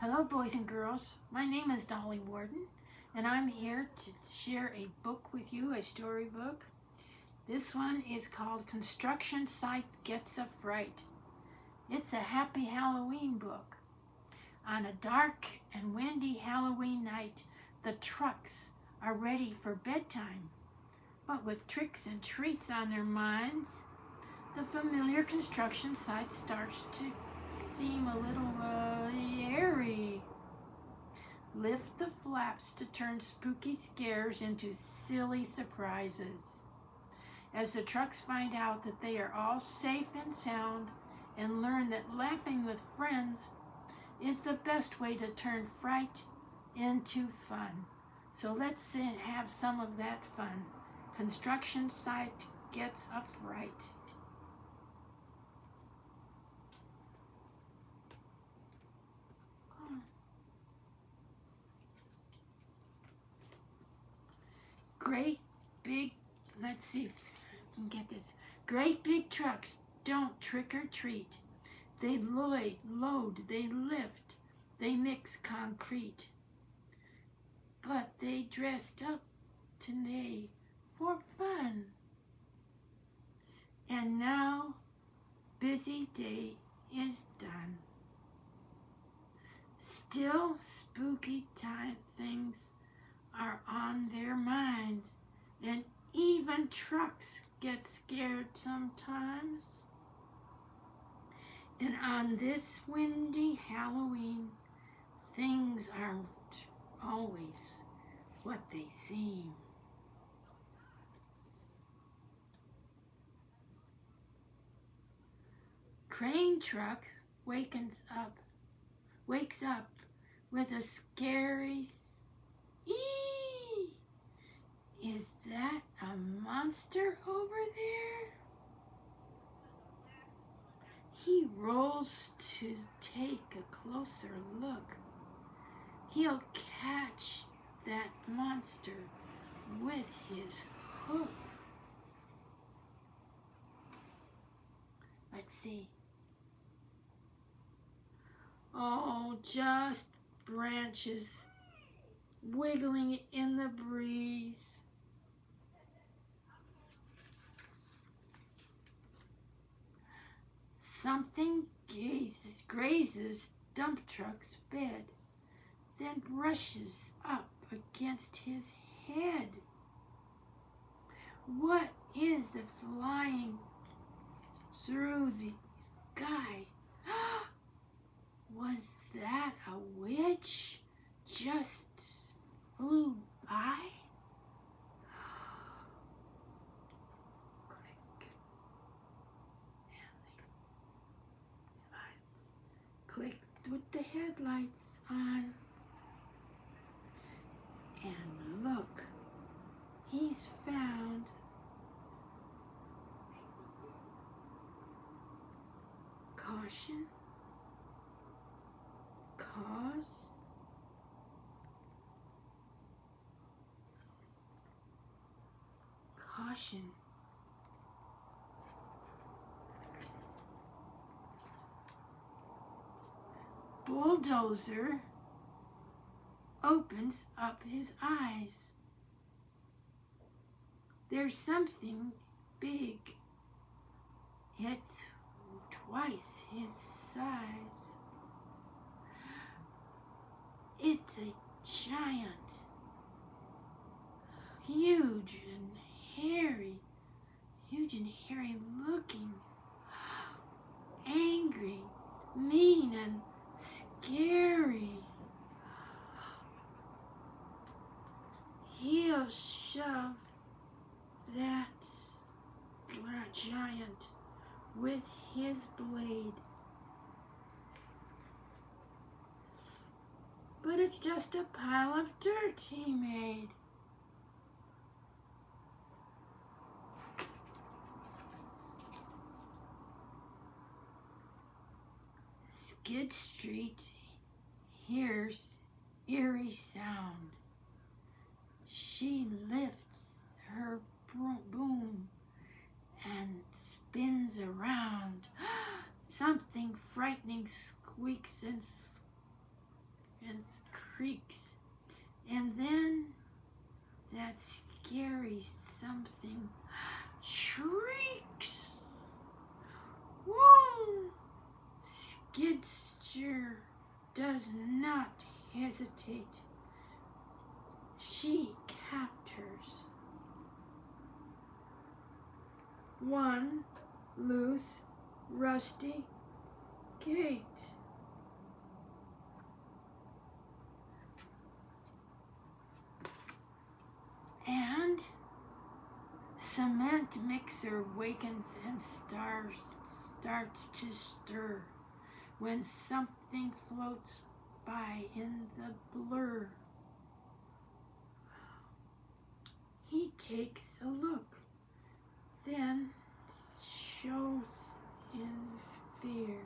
Hello, boys and girls. My name is Dolly Warden, and I'm here to share a book with you, a storybook. This one is called Construction Site Gets a Fright. It's a happy Halloween book. On a dark and windy Halloween night, the trucks are ready for bedtime. But with tricks and treats on their minds, the familiar construction site starts to seem a little airy. Lift the flaps to turn spooky scares into silly surprises. As the trucks find out that they are all safe and sound and learn that laughing with friends is the best way to turn fright into fun. So let's have some of that fun. Construction site gets a fright. Great big, let's see if I can get this. Great big trucks don't trick or treat. They load, they lift, they mix concrete. But they dressed up today for fun. And now, busy day is done. Still spooky time things are on their minds, and even trucks get scared sometimes. And on this windy Halloween, things aren't always what they seem. Crane truck wakes up with a scary "Ee! Is that a monster over there?" He rolls to take a closer look. He'll catch that monster with his hook. Let's see. Oh, just branches wiggling in the breeze. Something grazes dump truck's bed, then brushes up against his head. What is it flying through the sky? Was that a witch just flew by? Click with the headlights on. And look, he's found caution, cause, caution. Bulldozer opens up his eyes. There's something big. It's twice his size. It's a giant, huge and hairy looking, angry, mean and scary. He'll shove that giant with his blade. But it's just a pile of dirt he made. Skid Street hears eerie sound. She lifts her boom and spins around. Something frightening squeaks and creaks. And then that scary something shrieks. Whoa! Skidster does not hesitate. She captures one loose, rusty gate. And cement mixer wakens and starts to stir when something floats by in the blur. He takes a look, then shows in fear.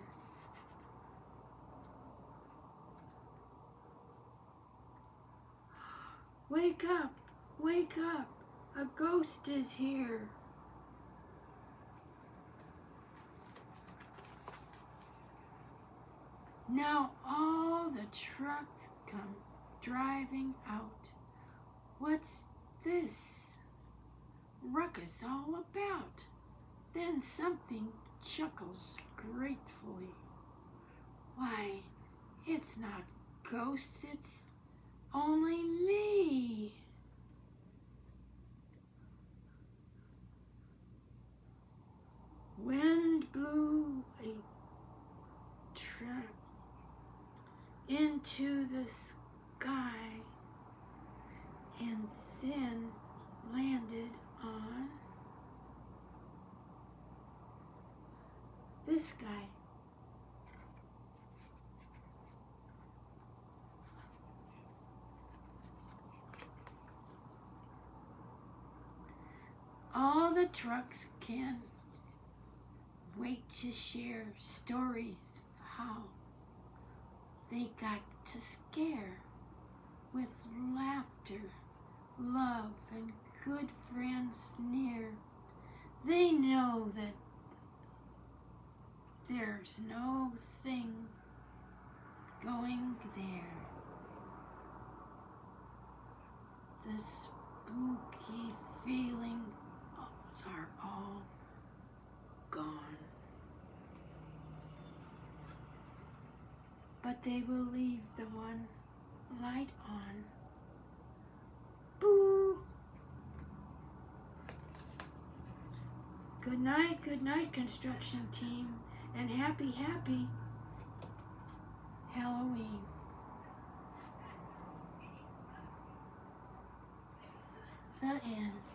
Wake up! Wake up! A ghost is here! Now all the trucks come driving out. What's this ruckus all about? Then something chuckles gratefully. Why, it's not ghosts, it's only me. Wind blew a trap into the sky and then landed on this guy. All the trucks can't wait to share stories of how they got to scare with laughter, love, and good friends near. They know that there's no thing going there. The spooky feelings are all gone. But they will leave the one light on. Boo! Good night, construction team, and happy Halloween. The end.